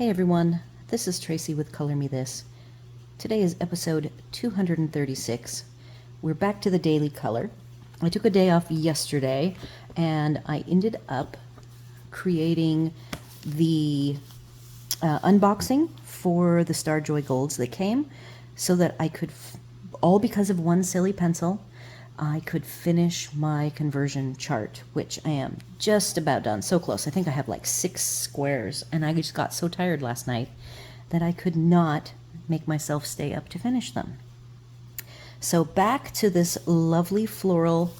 Hey everyone, this is Tracy with Color Me This. Today is episode 236. We're back to the daily color. I took a day off yesterday and I ended up creating the unboxing for the Starjoy Golds that came so that I could, all because of one silly pencil, I could finish my conversion chart, which I am just about done. So close. I think I have like 6 squares, and I just got so tired last night that I could not make myself stay up to finish them. So back to this lovely floral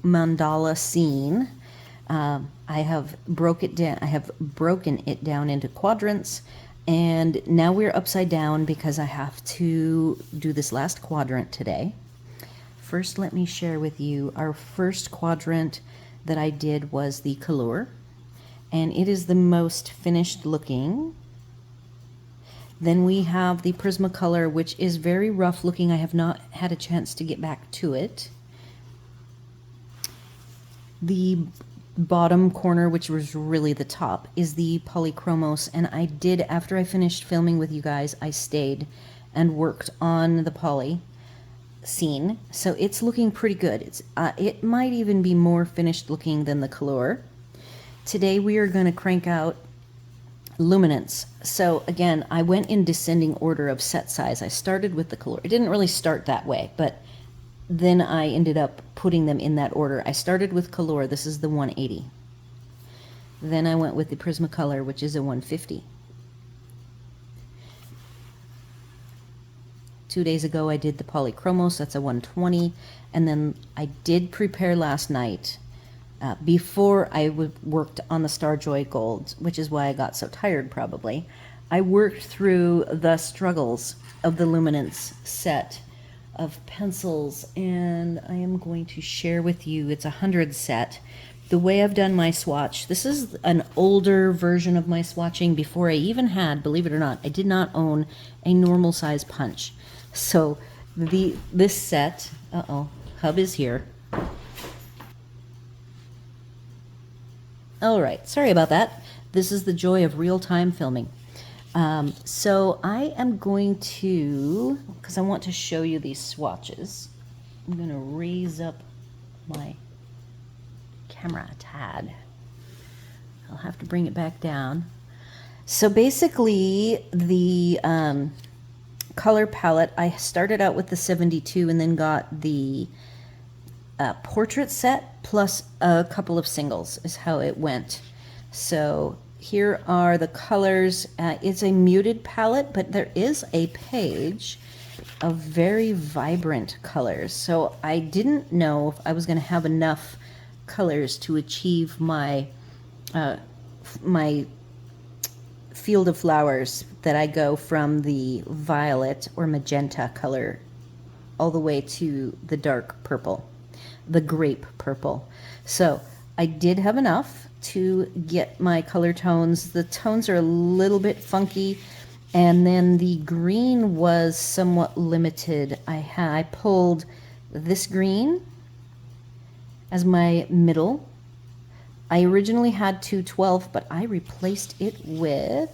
mandala scene. I have broken it down into quadrants, and now we're upside down because I have to do this last quadrant today. First, let me share with you our first quadrant that I did was the color, and it is the most finished looking. Then we have the Prismacolor, which is very rough looking. I have not had a chance to get back to it. The bottom corner, which was really the top, is the Polychromos, and I did, after I finished filming with you guys, I stayed and worked on the poly scene, so it's looking pretty good. It might even be more finished looking than the color. Today we are going to crank out Luminance. So again, I went in descending order of set size. I started with the color. It didn't really start that way, but then I ended up putting them in that order. I started with color. This is the 180. Then I went with the Prismacolor, which is a 150. 2 days ago I did the Polychromos, that's a 120, and then I did prepare last night before I worked on the Starjoy Gold, which is why I got so tired probably. I worked through the struggles of the Luminance set of pencils, and I am going to share with you, it's a 100 set. The way I've done my swatch, this is an older version of my swatching before I even had, believe it or not, I did not own a normal size punch. So this set, hub is here. All right, sorry about that. This is the joy of real-time filming. So I am going to, because I want to show you these swatches, I'm going to raise up my camera a tad. I'll have to bring it back down. So basically the color palette, I started out with the 72 and then got the portrait set plus a couple of singles is how it went. So here are the colors. It's a muted palette, but there is a page of very vibrant colors. So I didn't know if I was going to have enough colors to achieve my my field of flowers that I go from the violet or magenta color all the way to the dark purple, the grape purple. So I did have enough to get my color tones. The tones are a little bit funky, and then the green was somewhat limited. I pulled this green as my middle. I originally had 212, but I replaced it with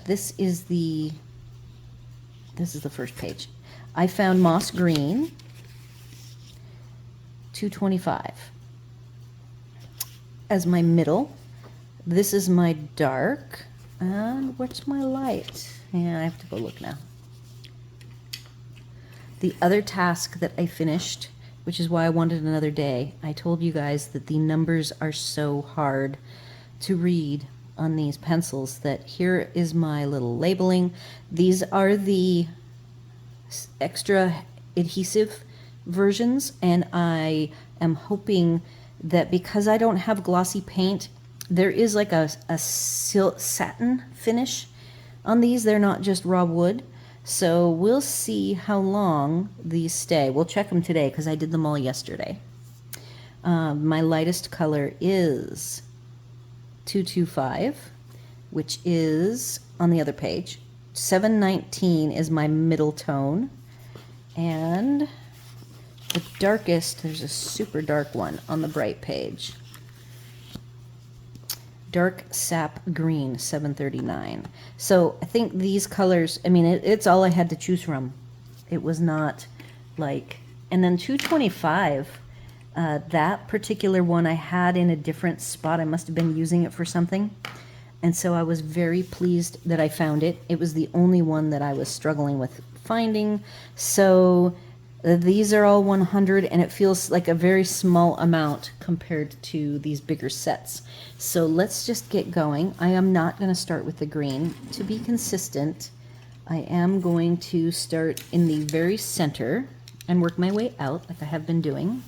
this is the first page. I found moss green, 225 as my middle. This is my dark, and what's my light? Yeah, I have to go look now. The other task that I finished, which is why I wanted another day, I told you guys that the numbers are so hard to read on these pencils that here is my little labeling. These are the extra adhesive versions, and I am hoping that because I don't have glossy paint, there is like a satin finish on these. They're not just raw wood. So we'll see how long these stay. We'll check them today because I did them all yesterday. My lightest color is 225, which is on the other page. 719 is my middle tone. And the darkest, there's a super dark one on the bright page. dark sap green, 739. So I think these colors, I mean, it's all I had to choose from. It was not like, and then 225, that particular one I had in a different spot. I must have been using it for something. And so I was very pleased that I found it. It was the only one that I was struggling with finding. So these are all 100, and it feels like a very small amount compared to these bigger sets. So let's just get going. I am not going to start with the green. To be consistent, I am going to start in the very center and work my way out like I have been doing.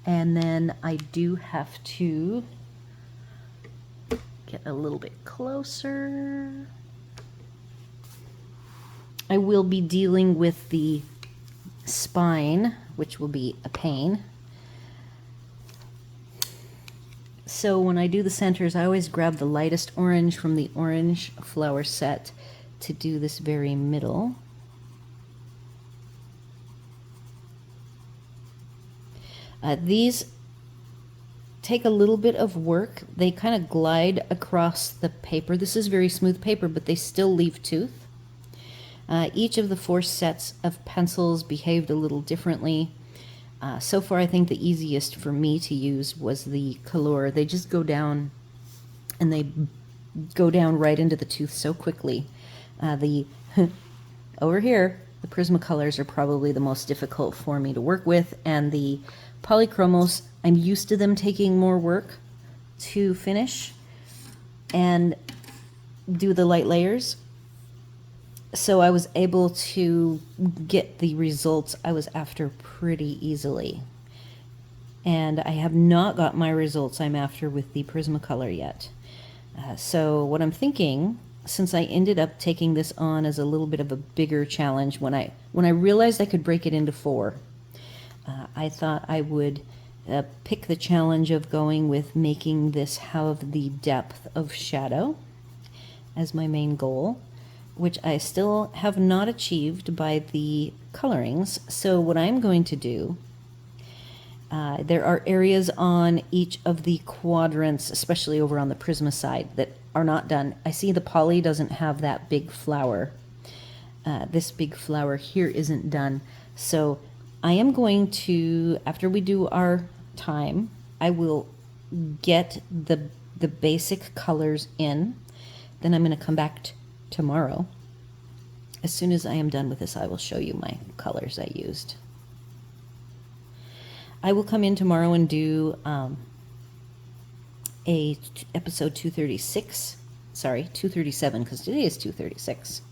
And then I do have to get a little bit closer. I will be dealing with the spine, which will be a pain. So when I do the centers, I always grab the lightest orange from the orange flower set to do this very middle. These take a little bit of work. They kind of glide across the paper. This is very smooth paper, but they still leave tooth. Each of the 4 sets of pencils behaved a little differently. So far, I think the easiest for me to use was the Color. They just go down, and they go down right into the tooth so quickly. Over here, the Prismacolors are probably the most difficult for me to work with, and the Polychromos, I'm used to them taking more work to finish and do the light layers. So I was able to get the results I was after pretty easily. And I have not got my results I'm after with the Prismacolor yet. So what I'm thinking, since I ended up taking this on as a little bit of a bigger challenge, when I realized I could break it into 4, I thought I would pick the challenge of going with making this have the depth of shadow as my main goal, which I still have not achieved by the colorings. So what I'm going to do, there are areas on each of the quadrants, especially over on the Prisma side, that are not done. I see the poly doesn't have that big flower. This big flower here isn't done. So I am going to, after we do our time, I will get the basic colors in. Then I'm going to come back tomorrow. As soon as I am done with this, I will show you my colors I used. I will come in tomorrow and do episode 236. Sorry, 237, because today is 236.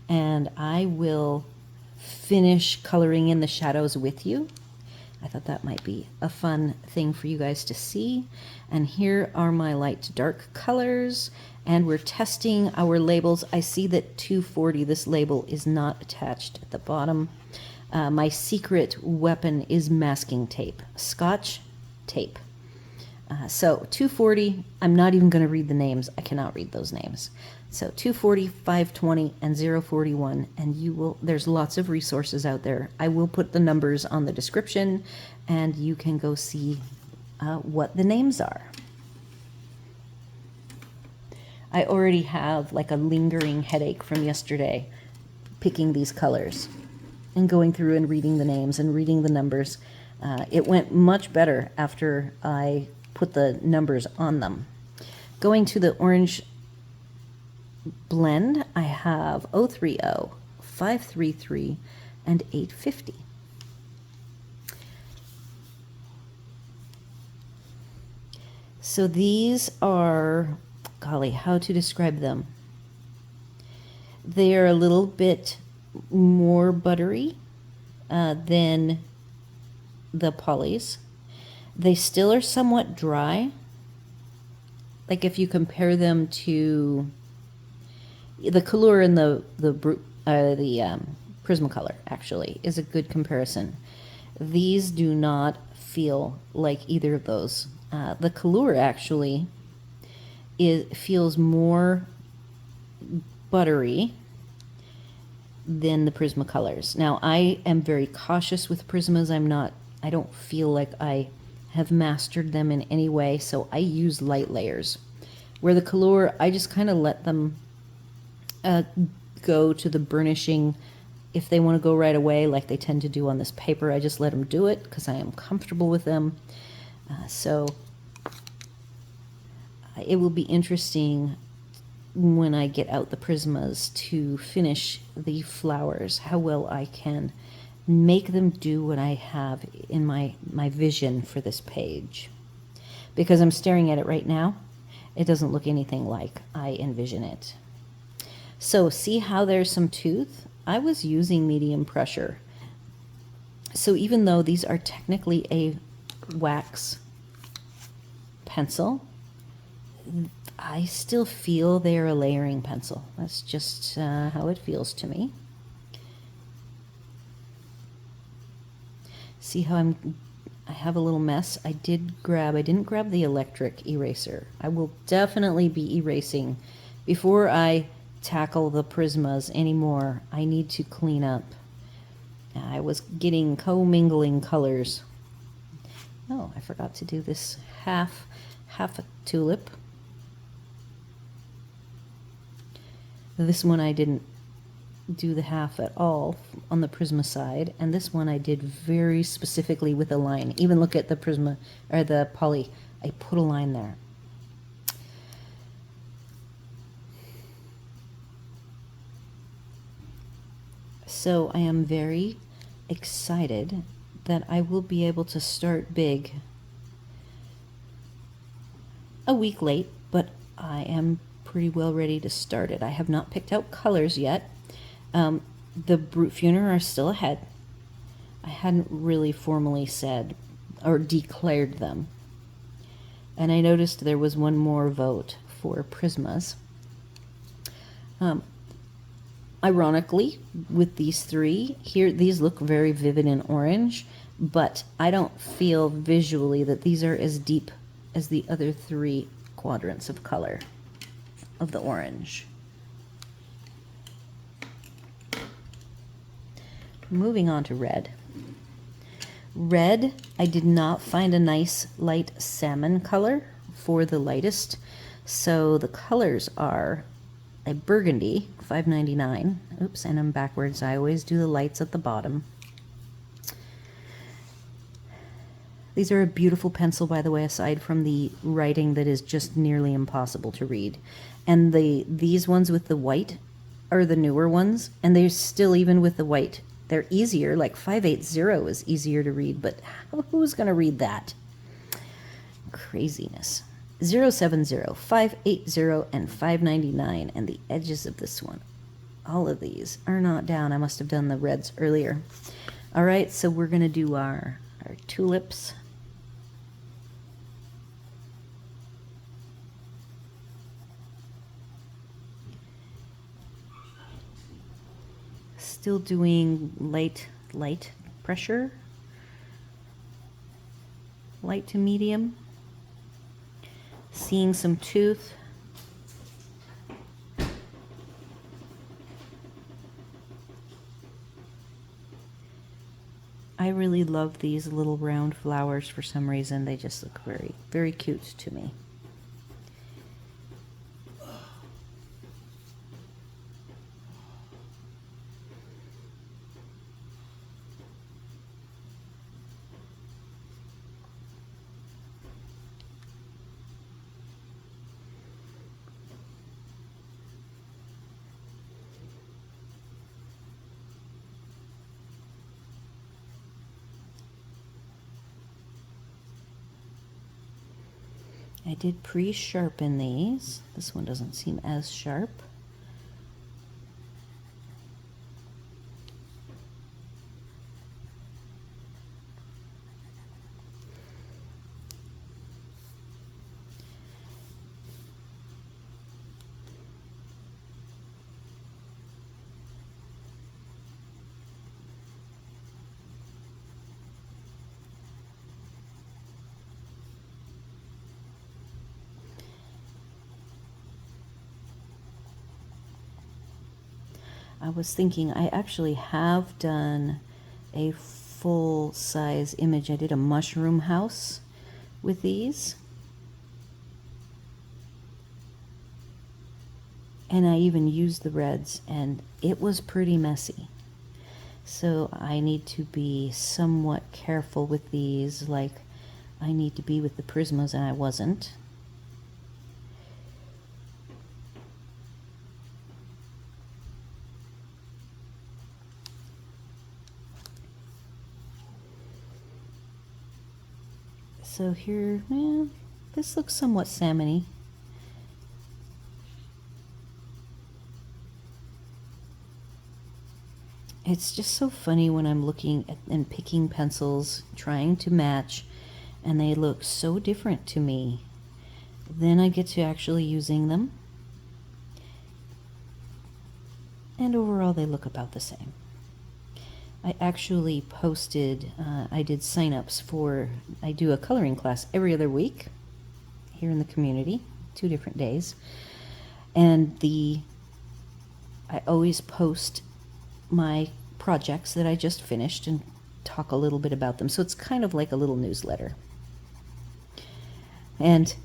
And I will finish coloring in the shadows with you. I thought that might be a fun thing for you guys to see. And here are my light to dark colors. And we're testing our labels. I see that 240, this label is not attached at the bottom. My secret weapon is masking tape, Scotch tape. So 240, I'm not even going to read the names. I cannot read those names. So 240, 520, and 041, and there's lots of resources out there. I will put the numbers on the description, and you can go see what the names are. I already have like a lingering headache from yesterday picking these colors and going through and reading the names and reading the numbers. It went much better after I put the numbers on them. Going to the orange blend, I have 030, 533, and 850. So these are, golly, how to describe them? They are a little bit more buttery than the polys. They still are somewhat dry. Like if you compare them to the Color and the Prismacolor, actually, is a good comparison. These do not feel like either of those. The Color actually feels more buttery than the Prismacolors. Now, I am very cautious with Prismas. I don't feel like I have mastered them in any way, so I use light layers. Where the color, I just kind of let them go to the burnishing. If they want to go right away, like they tend to do on this paper, I just let them do it because I am comfortable with them. So it will be interesting when I get out the Prismas to finish the flowers, how well I can make them do what I have in my vision for this page. Because I'm staring at it right now, it doesn't look anything like I envision it. So see how there's some tooth? I was using medium pressure. So even though these are technically a wax pencil, I still feel they're a layering pencil. That's just how it feels to me. See how I have a little mess? I didn't grab the electric eraser. I will definitely be erasing before I tackle the Prismas anymore. I need to clean up. I was getting co-mingling colors. Oh, I forgot to do this half a tulip. This one I didn't do the half at all on the Prisma side, and this one I did very specifically with a line. Even look at the Prisma, or the poly, I put a line there. So I am very excited that I will be able to start big. A week late, but I am pretty well ready to start it. I have not picked out colors yet. The Brute Funer are still ahead. I hadn't really formally said or declared them. And I noticed there was one more vote for Prismas. Ironically, with these three here, these look very vivid in orange, but I don't feel visually that these are as deep as the other three quadrants of color of the orange. Moving on to red. Red, I did not find a nice light salmon color for the lightest, so the colors are a burgundy, $5.99. Oops, and I'm backwards. I always do the lights at the bottom. These are a beautiful pencil, by the way, aside from the writing that is just nearly impossible to read. And these ones with the white are the newer ones, and they're still, even with the white, they're easier. Like 580 is easier to read, but who's going to read that? Craziness. 070, 580, and 599, and the edges of this one. All of these are not down. I must have done the reds earlier. All right, so we're going to do our tulips. Still doing light pressure, light to medium. Seeing some tooth. I really love these little round flowers for some reason. They just look very, very cute to me. I did pre-sharpen these. This one doesn't seem as sharp. I was thinking I actually have done a full-size image. I did a mushroom house with these. And I even used the reds, and it was pretty messy. So I need to be somewhat careful with these, like I need to be with the Prismas, and I wasn't. So here, this looks somewhat salmon-y. It's just so funny when I'm looking at and picking pencils, trying to match, and they look so different to me. Then I get to actually using them, and overall they look about the same. I actually posted, I did sign-ups for, I do a coloring class every other week here in the community, 2 different days, and I always post my projects that I just finished and talk a little bit about them. So it's kind of like a little newsletter. And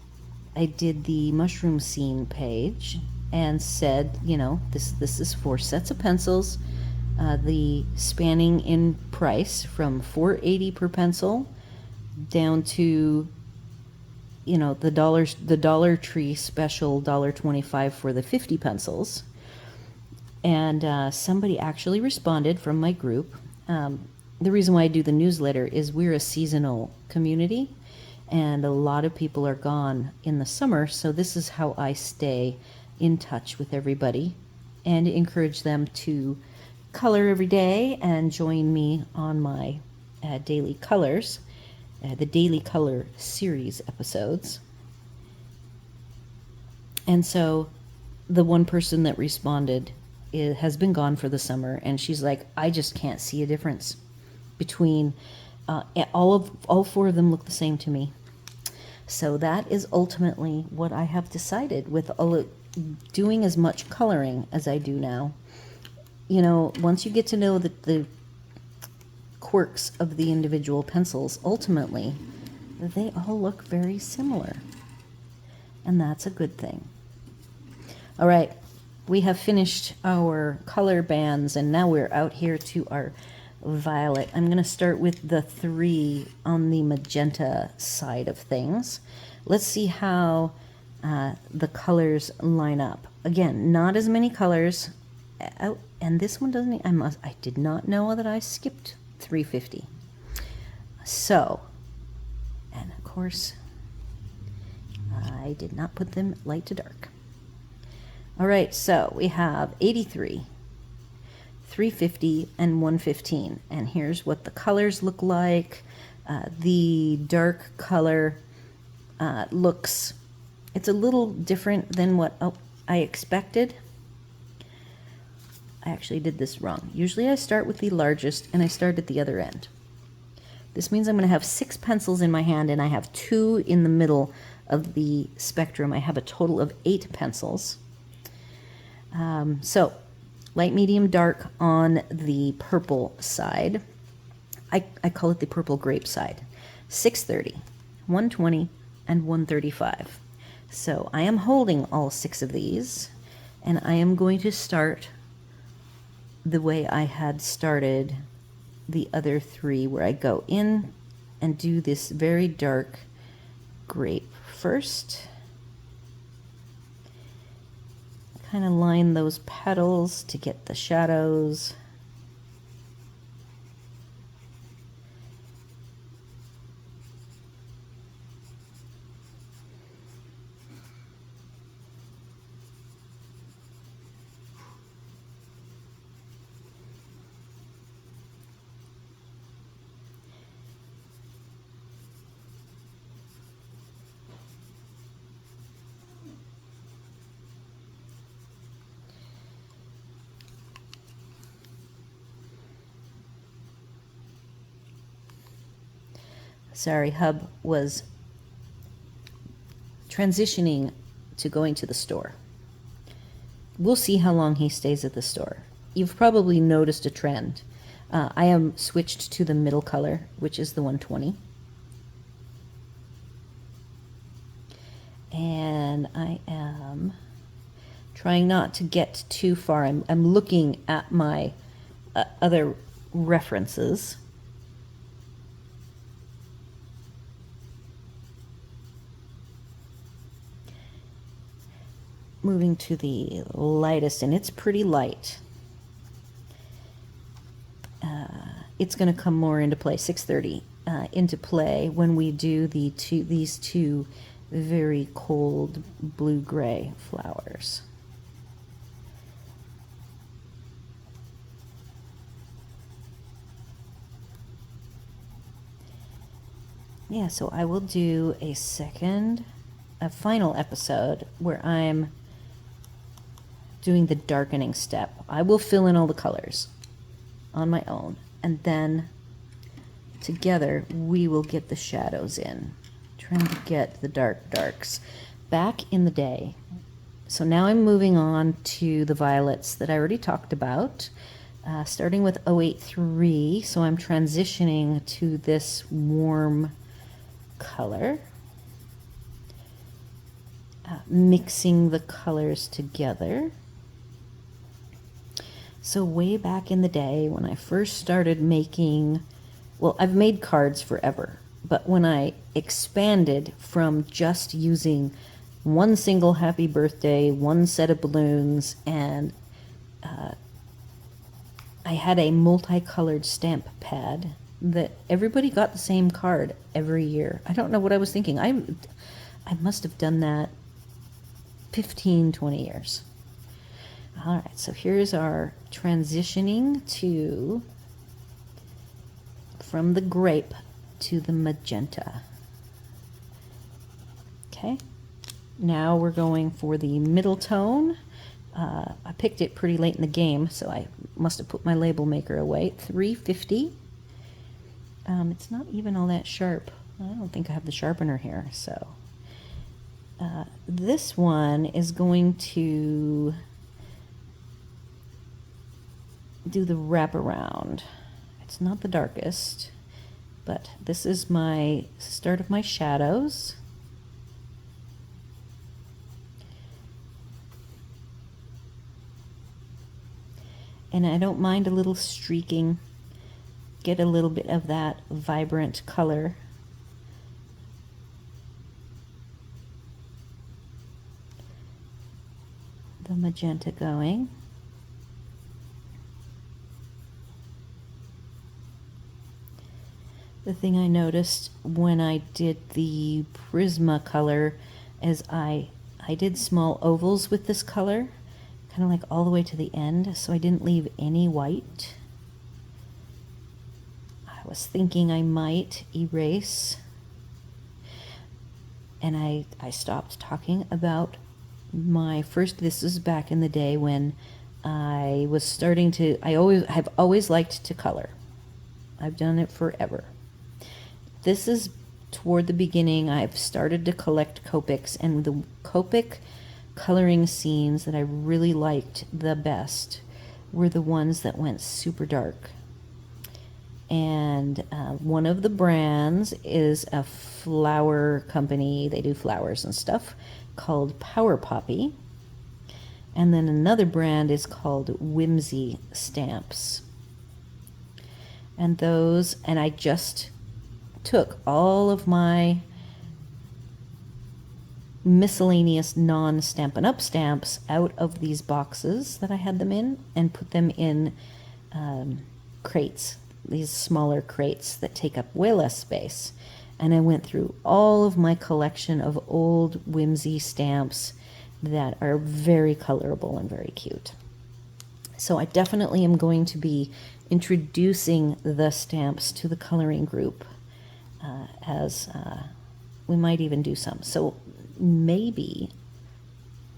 I did the mushroom scene page and said, you know, this is 4 sets of pencils, the spanning in price from $4.80 per pencil down to, you know, the Dollar Tree special $1.25 for the 50 pencils. And somebody actually responded from my group. The reason why I do the newsletter is we're a seasonal community, and a lot of people are gone in the summer, so this is how I stay in touch with everybody and encourage them to color every day and join me on my daily colors, the daily color series episodes. And so the one person that responded has been gone for the summer, and she's like, I just can't see a difference between all 4 of them look the same to me. So that is ultimately what I have decided with doing as much coloring as I do now. You know, once you get to know the quirks of the individual pencils, ultimately they all look very similar, and that's a good thing. All right, we have finished our color bands, and now we're out here to our violet. I'm going to start with the 3 on the magenta side of things. Let's see how the colors line up. Again, not as many colors. Oh, and this one doesn't, I did not know that I skipped 350. So, and of course, I did not put them light to dark. All right, so we have 83, 350, and 115. And here's what the colors look like. The dark color looks, it's a little different than what I expected. I actually did this wrong. Usually I start with the largest and I start at the other end. This means I'm going to have 6 pencils in my hand, and I have 2 in the middle of the spectrum. I have a total of 8 pencils. So light, medium, dark on the purple side. I call it the purple grape side. 630, 120, and 135. So I am holding all 6 of these, and I am going to start the way I had started the other 3, where I go in and do this very dark grape first. Kind of line those petals to get the shadows. Sorry, Hub was transitioning to going to the store. We'll see how long he stays at the store. You've probably noticed a trend. I am switched to the middle color, which is the 120. And I am trying not to get too far. I'm looking at my other references. Moving to the lightest, and it's pretty light. It's going to come more into play, 6:30, into play when we do these two very cold blue-gray flowers. Yeah, so I will do a final episode where I'm doing the darkening step. I will fill in all the colors on my own, and then together we will get the shadows in, trying to get the darks. Back in the day, so now I'm moving on to the violets that I already talked about, starting with 083, so I'm transitioning to this warm color, mixing the colors together. So way back in the day when I first started making, well, I've made cards forever, but when I expanded from just using one single happy birthday, one set of balloons, and I had a multicolored stamp pad that everybody got the same card every year. I don't know what I was thinking. I must have done that 15, 20 years. All right, so here's our transitioning from the grape to the magenta. Okay, now we're going for the middle tone. I picked it pretty late in the game, so I must have put my label maker away. 350. It's not even all that sharp. I don't think I have the sharpener here, so this one is going to do the wraparound. It's not the darkest, but this is my start of my shadows. And I don't mind a little streaking, get a little bit of that vibrant color. The magenta going. The thing I noticed when I did the Prisma color is I did small ovals with this color, kind of like all the way to the end, so I didn't leave any white. I was thinking I might erase, and I stopped talking about my first, this is back in the day when I was starting to, I've always liked to color. I've done it forever. This is toward the beginning. I've started to collect Copics, and the Copic coloring scenes that I really liked the best were the ones that went super dark. And one of the brands is a flower company. They do flowers and stuff, called Power Poppy. And then another brand is called Whimsy Stamps. And those, and I just took all of my miscellaneous non-Stampin' Up! Stamps out of these boxes that I had them in and put them in crates, these smaller crates that take up way less space. And I went through all of my collection of old Whimsy stamps that are very colorable and very cute. So I definitely am going to be introducing the stamps to the coloring group as we might even do some. So maybe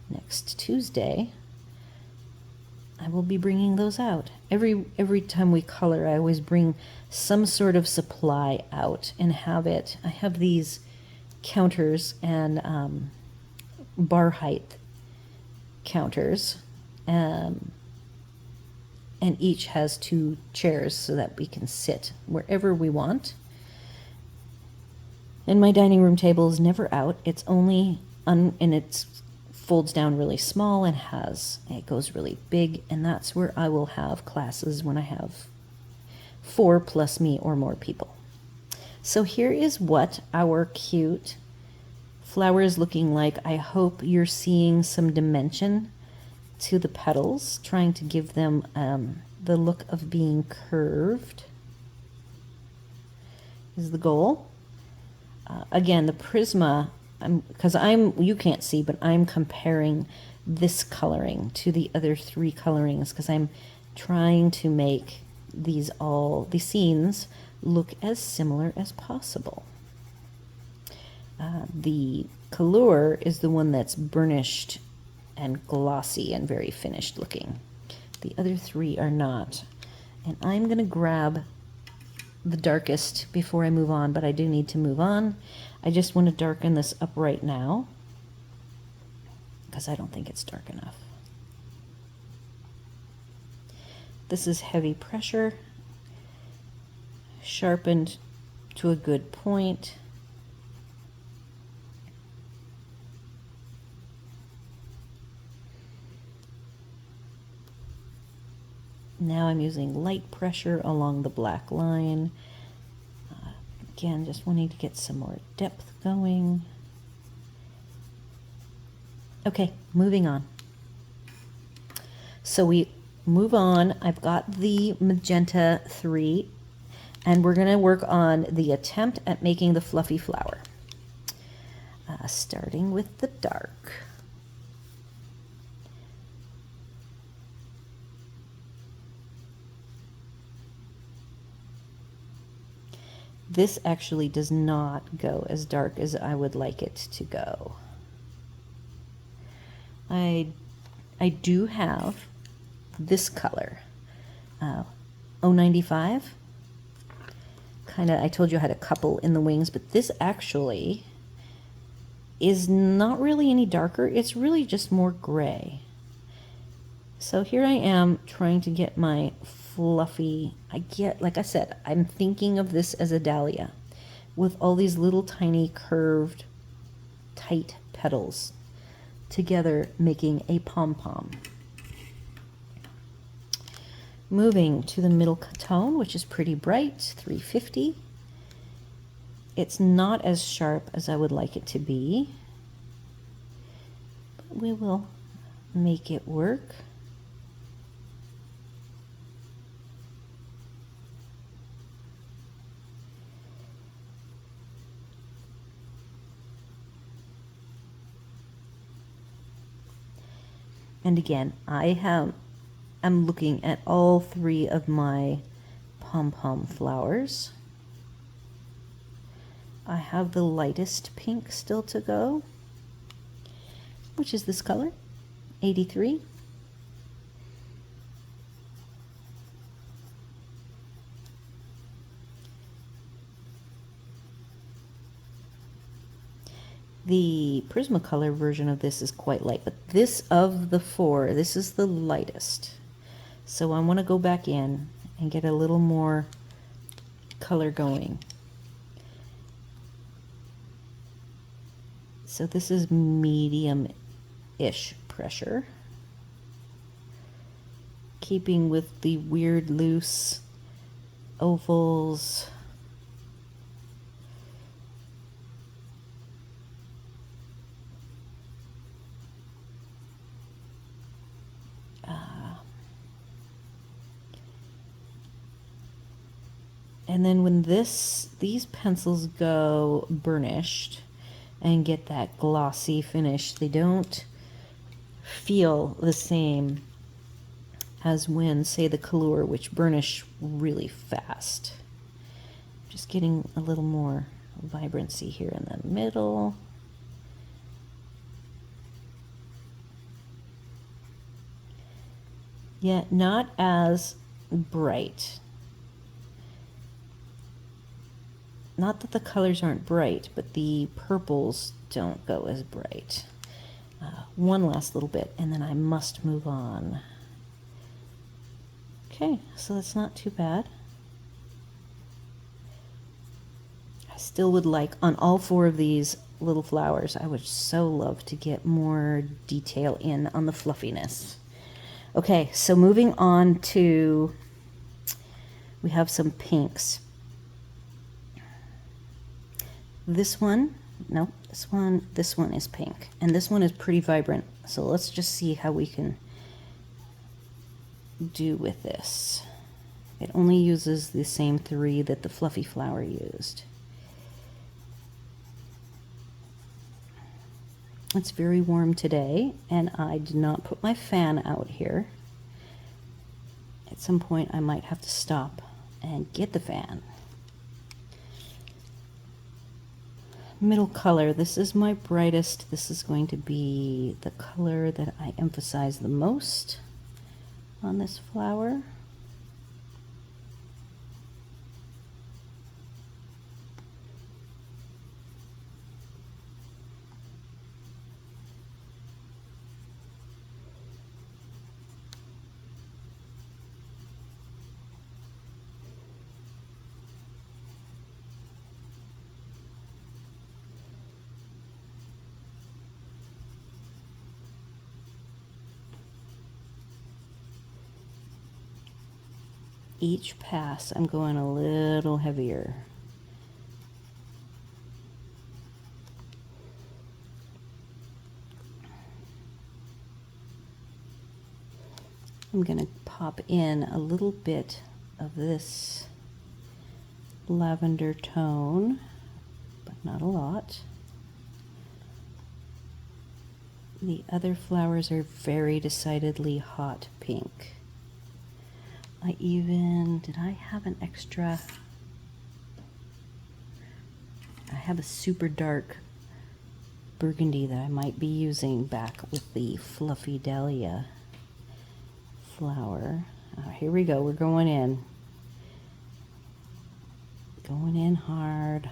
next Tuesday I will be bringing those out. Every time we color, I always bring some sort of supply out and have it. I have these counters and bar height counters, and each has 2 chairs so that we can sit wherever we want. And my dining room table is never out. It's only and it's folds down really small and it goes really big, and that's where I will have classes when I have 4 plus me or more people. So here is what our cute flower is looking like. I hope you're seeing some dimension to the petals, trying to give them the look of being curved is the goal. Again, the Prisma, you can't see, but I'm comparing this coloring to the other 3 colorings because I'm trying to make these scenes look as similar as possible. The Color is the one that's burnished and glossy and very finished looking. The other 3 are not. And I'm going to grab the darkest before I move on, but I do need to move on. I just want to darken this up right now because I don't think it's dark enough. This is heavy pressure, sharpened to a good point. Now I'm using light pressure along the black line. Again, just wanting to get some more depth going. Okay, moving on. So we move on. I've got the magenta 3, and we're going to work on the attempt at making the fluffy flower. Starting with the dark. This actually does not go as dark as I would like it to go. I do have this color, 095. I told you I had a couple in the wings, but this actually is not really any darker. It's really just more gray. So here I am trying to get my fluffy, like I said, I'm thinking of this as a dahlia with all these little tiny curved tight petals together making a pom-pom. Moving to the middle tone, which is pretty bright, 350. It's not as sharp as I would like it to be, but we will make it work. And again, I'm looking at all 3 of my pom-pom flowers. I have the lightest pink still to go, which is this color, 83. The Prismacolor version of this is quite light, but this of the 4, this is the lightest. So I want to go back in and get a little more color going. So this is medium-ish pressure, keeping with the weird loose ovals. And then when these pencils go burnished and get that glossy finish, they don't feel the same as when, say, the Color, which burnish really fast. Just getting a little more vibrancy here in the middle. Yet not as bright. Not that the colors aren't bright, but the purples don't go as bright. One last little bit, and then I must move on. Okay, so that's not too bad. I still would like, on all 4 of these, little flowers. I would so love to get more detail in on the fluffiness. Okay, so moving on to, we have some pinks. This one, no, this one is pink, and this one is pretty vibrant. So let's just see how we can do with this. It only uses the same 3 that the fluffy flower used. It's very warm today, and I did not put my fan out here. At some point I might have to stop and get the fan. Middle color, this is my brightest. This is going to be the color that I emphasize the most on this flower. Each pass, I'm going a little heavier. I'm going to pop in a little bit of this lavender tone, but not a lot. The other flowers are very decidedly hot pink. Did I have an extra? I have a super dark burgundy that I might be using back with the fluffy dahlia flower. Here we go, we're going in. Going in hard.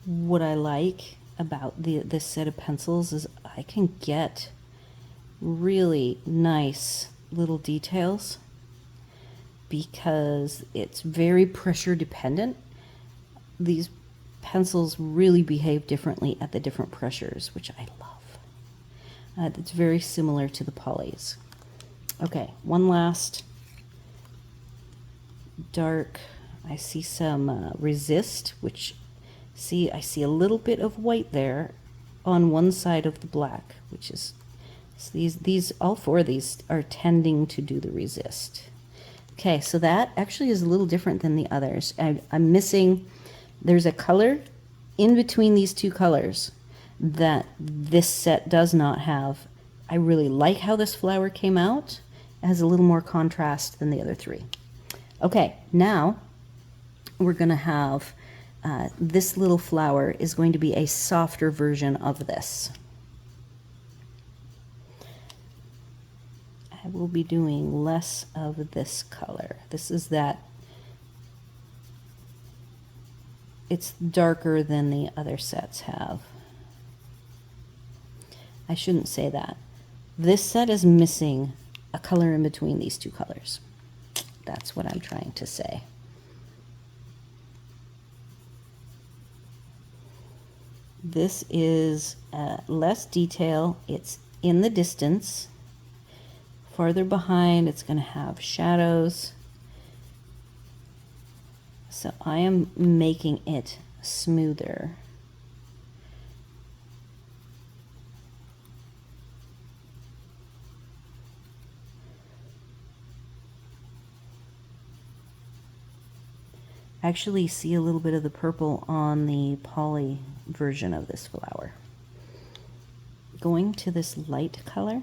What I like about this set of pencils is I can get really nice little details because it's very pressure dependent. These pencils really behave differently at the different pressures, which I love. It's very similar to the polys. Okay, one last dark. I see some resist, which I see a little bit of white there on one side of the black, which is, so these all 4 of these are tending to do the resist. Okay, so that actually is a little different than the others. I'm missing, there's a color in between these 2 colors that this set does not have. I really like how this flower came out. It has a little more contrast than the other 3. Okay, now we're going to have this little flower is going to be a softer version of this. I will be doing less of this color. This is that, it's darker than the other sets have. I shouldn't say that. This set is missing a color in between these 2 colors. That's what I'm trying to say. This is less detail. It's in the distance. Farther behind, it's going to have shadows. So I am making it smoother. Actually see a little bit of the purple on the poly version of this flower. Going to this light color.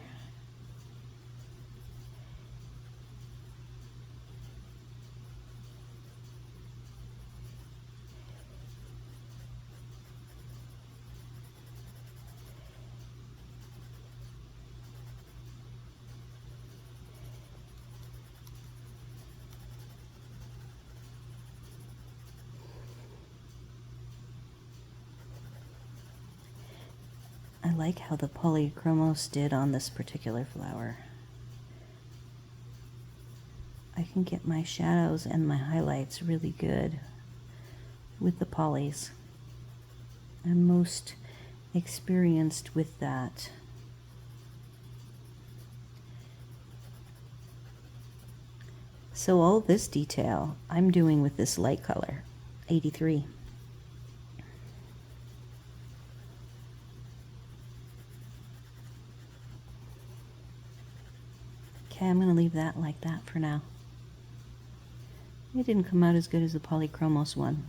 I like how the polychromos did on this particular flower. I can get my shadows and my highlights really good with the polys. I'm most experienced with that. So all this detail I'm doing with this light color, 83. Okay, I'm going to leave that like that for now. It didn't come out as good as the Polychromos one.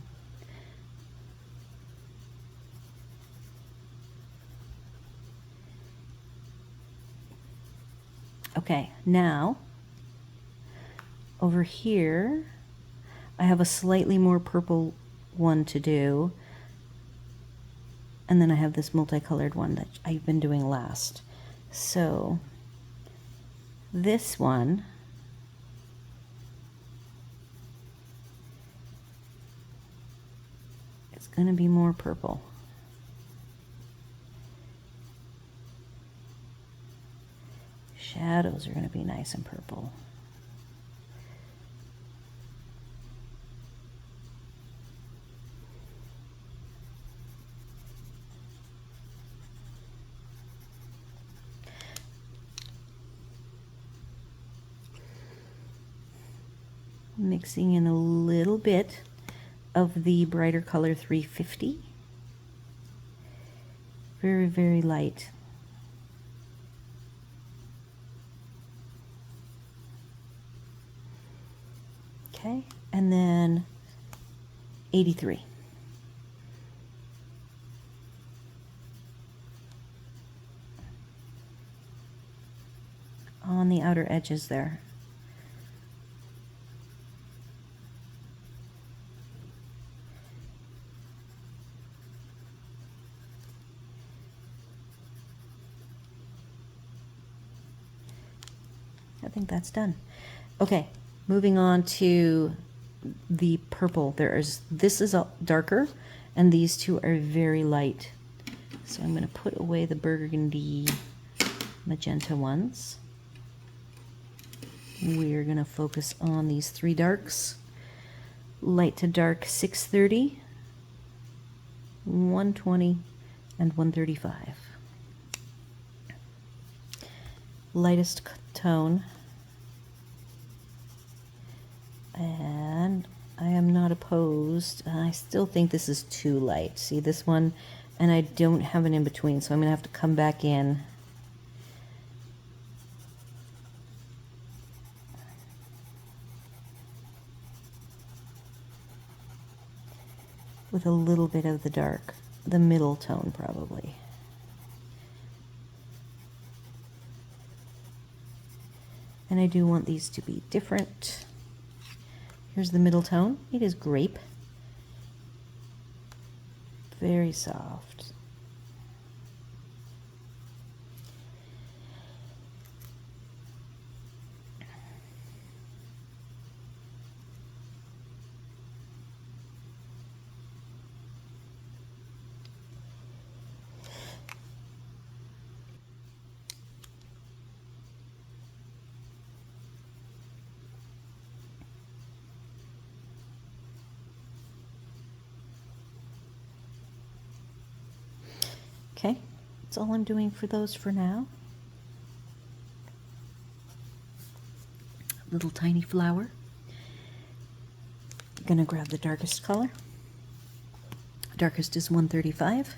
Okay, now over here I have a slightly more purple one to do, and then I have this multicolored one that I've been doing last. So this one is going to be more purple. Shadows are going to be nice and purple. Mixing in a little bit of the brighter color 350. Very, very light. Okay, and then 83. On the outer edges there. I think that's done. Okay, moving on to the purple. This is a darker, and these two are very light. So I'm going to put away the burgundy magenta ones. We're going to focus on these three darks. Light to dark 630, 120, and 135. Lightest tone. And I am not opposed. I still think this is too light. See this one? And I don't have an in-between, so I'm going to have to come back in. With a little bit of the dark, the middle tone probably. And I do want these to be different. Here's the middle tone. It is grape. Very soft. Okay, that's all I'm doing for those for now. Little tiny flower. I'm gonna grab the darkest color. Darkest is 135.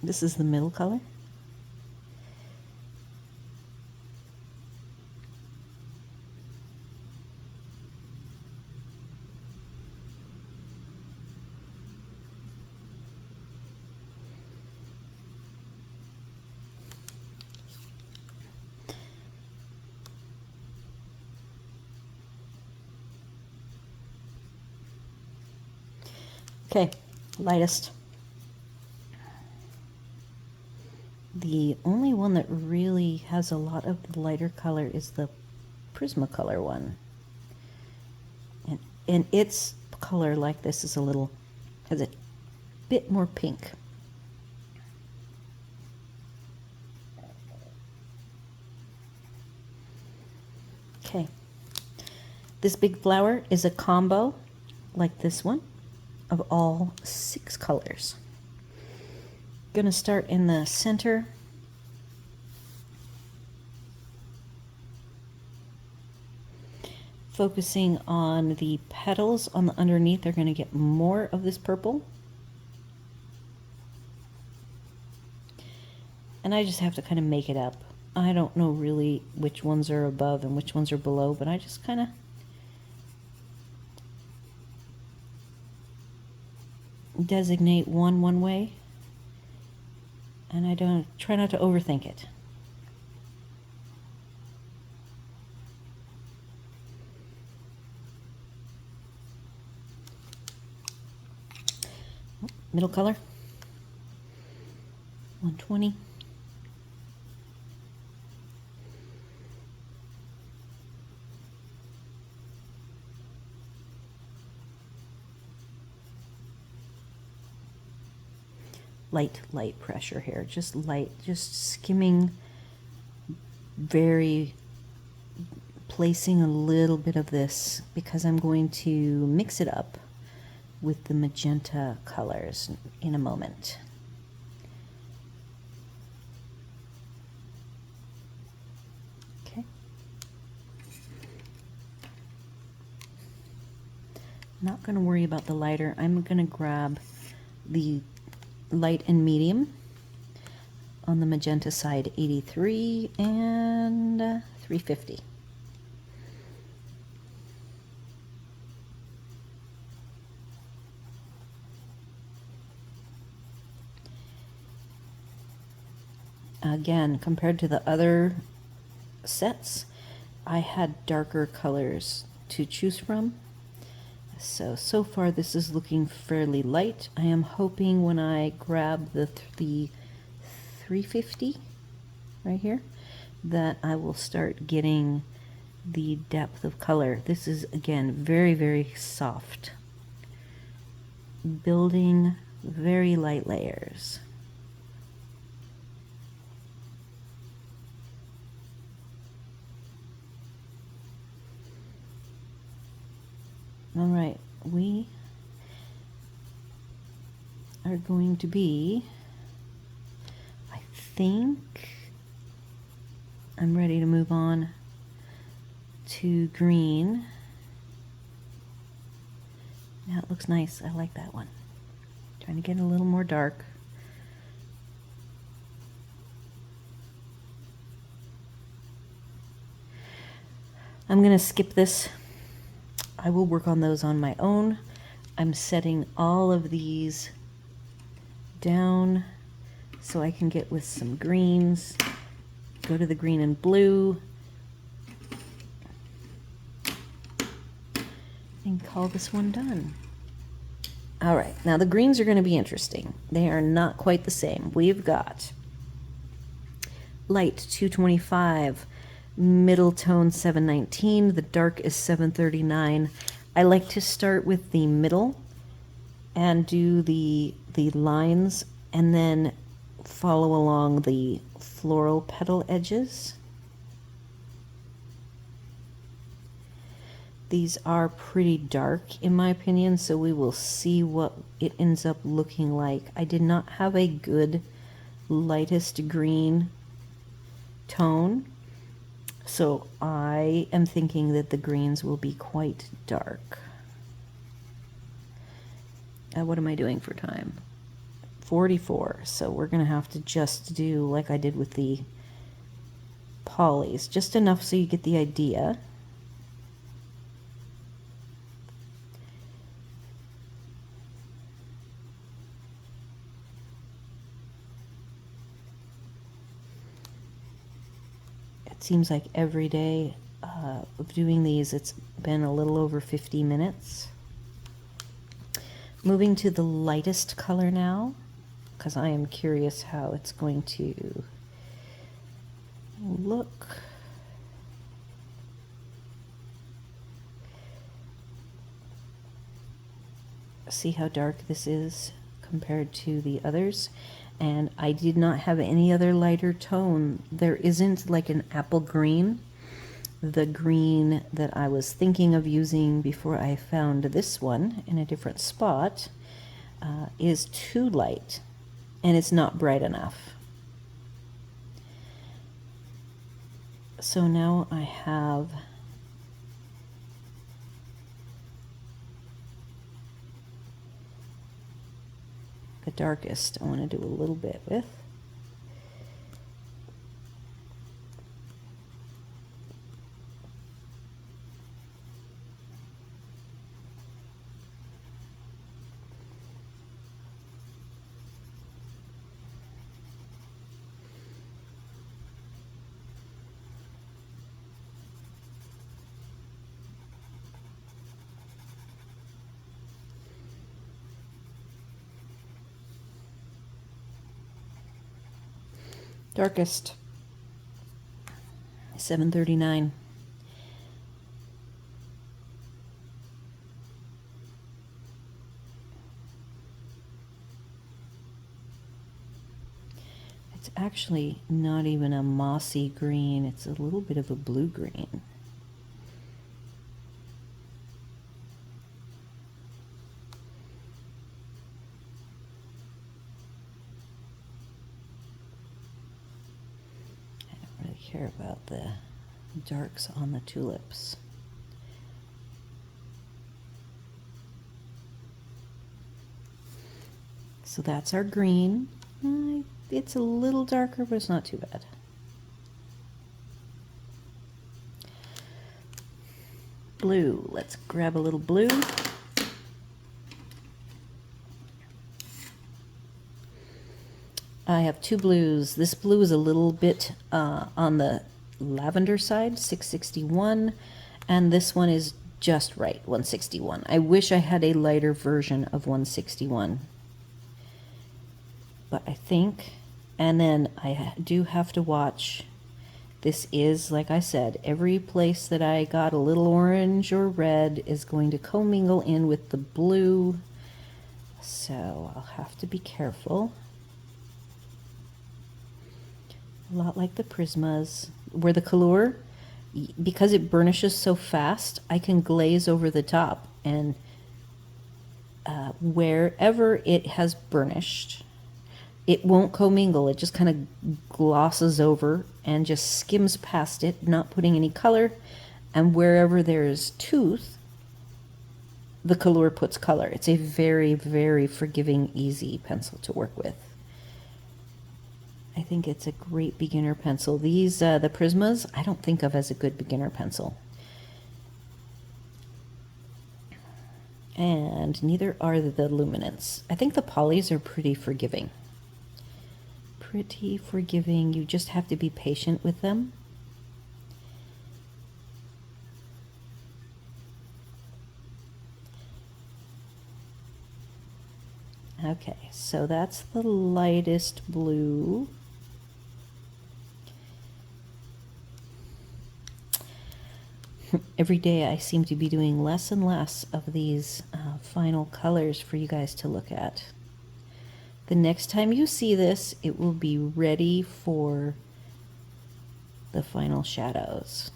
This is the middle color. Okay, lightest. The only one that really has a lot of the lighter color is the Prismacolor one. And its color, like this, is has a bit more pink. Okay. This big flower is a combo, like this one, of all 6 colors. Gonna start in the center. Focusing on the petals on the underneath, they're going to get more of this purple. And I just have to kind of make it up. I don't know really which ones are above and which ones are below, but I just kind of designate one way, and I don't try not to overthink it. Middle color, 120. Light pressure here, just light, just skimming, placing a little bit of this because I'm going to mix it up with the magenta colors in a moment. Okay. Not going to worry about the lighter. I'm going to grab the light and medium on the magenta side, 83 and 350. Again, compared to the other sets, I had darker colors to choose from. So far this is looking fairly light. I am hoping when I grab the 350 right here that I will start getting the depth of color. This is, again, very soft. Building very light layers. All right, we are going to be, I think I'm ready to move on to green. Now it looks nice. I like that one. Trying to get a little more dark. I'm going to skip this. I will work on those on my own. I'm setting all of these down so I can get with some greens. Go to the green and blue and call this one done. All right, now the greens are going to be interesting. They are not quite the same. We've got light 225, middle tone 719, the dark is 739. I like to start with the middle and do the lines and then follow along the floral petal edges. These are pretty dark in my opinion, so we will see what it ends up looking like. I did not have a good lightest green tone, so I am thinking that the greens will be quite dark. What am I doing for time? 44, so we're gonna have to just do like I did with the polys, just enough so you get the idea. It seems like every day of doing these, it's been a little over 50 minutes. Moving to the lightest color now, because I am curious how it's going to look. See how dark this is compared to the others? And I did not have any other lighter tone. There isn't like an apple green. The green that I was thinking of using before I found this one in a different spot is too light, and it's not bright enough. So now I have the darkest I want to do a little bit with. Darkest, 739. It's actually not even a mossy green, it's a little bit of a blue green. Care about the darks on the tulips. So that's our green. It's a little darker, but it's not too bad. Blue. Let's grab a little blue. I have two blues. This blue is a little bit on the lavender side, 661, and this one is just right, 161. I wish I had a lighter version of 161, but I think, and then I do have to watch. This is, like I said, every place that I got a little orange or red is going to commingle in with the blue, so I'll have to be careful. A lot like the Prismas, where the color, because it burnishes so fast, I can glaze over the top, and wherever it has burnished, it won't commingle. It just kind of glosses over and just skims past it, not putting any color. And wherever there's tooth, the color puts color. It's a very, very forgiving, easy pencil to work with. I think it's a great beginner pencil. These, the Prismas, I don't think of as a good beginner pencil. And neither are the Luminance. I think the polys are pretty forgiving. Pretty forgiving. You just have to be patient with them. Okay, so that's the lightest blue. Every day I seem to be doing less and less of these final colors for you guys to look at. The next time you see this, it will be ready for the final shadows.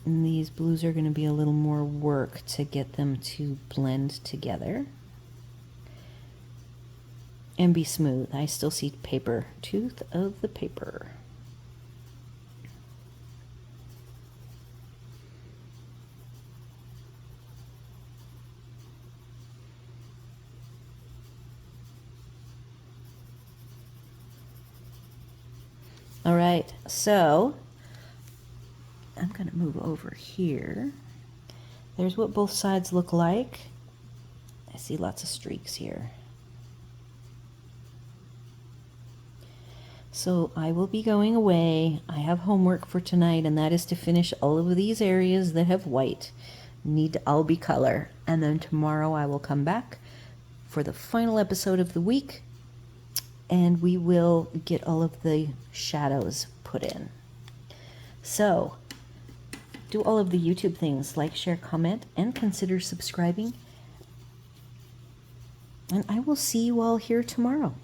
And these blues are going to be a little more work to get them to blend together and be smooth. I still see paper, tooth of the paper. All right, so I'm going to move over here. There's what both sides look like. I see lots of streaks here. So I will be going away. I have homework for tonight, and that is to finish all of these areas that have white. Need to all be color. And then tomorrow I will come back for the final episode of the week, and we will get all of the shadows put in. So do all of the YouTube things, like, share, comment, and consider subscribing. And I will see you all here tomorrow.